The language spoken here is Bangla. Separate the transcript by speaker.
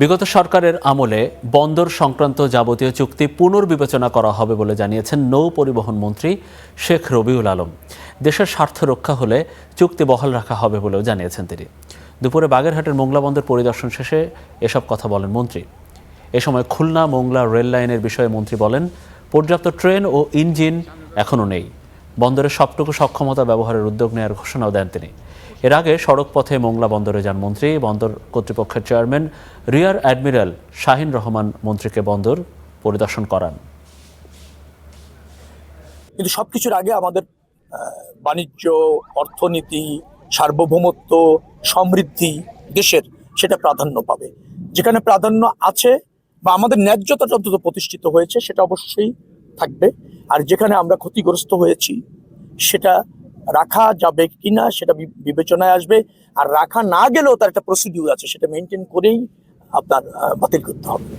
Speaker 1: বিগত সরকারের আমলে বন্দর সংক্রান্ত যাবতীয় চুক্তি পুনর্বিবেচনা করা হবে বলে জানিয়েছেন নৌ পরিবহন মন্ত্রী শেখ রবিউল আলম। দেশের স্বার্থ রক্ষা হলে চুক্তি বহাল রাখা হবে বলেও জানিয়েছেন তিনি। দুপুরে বাগেরহাটের মোংলা বন্দর পরিদর্শন শেষে এসব কথা বলেন মন্ত্রী। এ সময় খুলনা মোংলা রেল লাইনের বিষয়ে মন্ত্রী বলেন, পর্যাপ্ত ট্রেন ও ইঞ্জিন এখনও নেই। বন্দরের সবটুকু সক্ষমতা ব্যবহারের উদ্যোগ নেওয়ার ঘোষণাও দেন তিনি। এর আগে সড়ক পথে মোংলা বন্দরে যান মন্ত্রী। বন্দর কর্তৃপক্ষের chairman rear admiral Shahin Rahman মন্ত্রীকে বন্দর পরিদর্শন করান।
Speaker 2: কিন্তু সবকিছুর আগে আমাদের বাণিজ্য, অর্থনীতি, সার্বভৌমত্ব, সমৃদ্ধি দেশের সেটা প্রাধান্য পাবে। যেখানে প্রাধান্য আছে বা আমাদের ন্যায্যতাটা অন্তত প্রতিষ্ঠিত হয়েছে সেটা অবশ্যই থাকবে। আর যেখানে আমরা ক্ষতিগ্রস্ত হয়েছি সেটা রাখা যাবে কিনা সেটা বিবেচনায় আসবে। আর রাখা না গেলেও তার একটা প্রসিডিউর আছে, সেটা মেনটেন করেই আপনার বাতিল করতে হবে।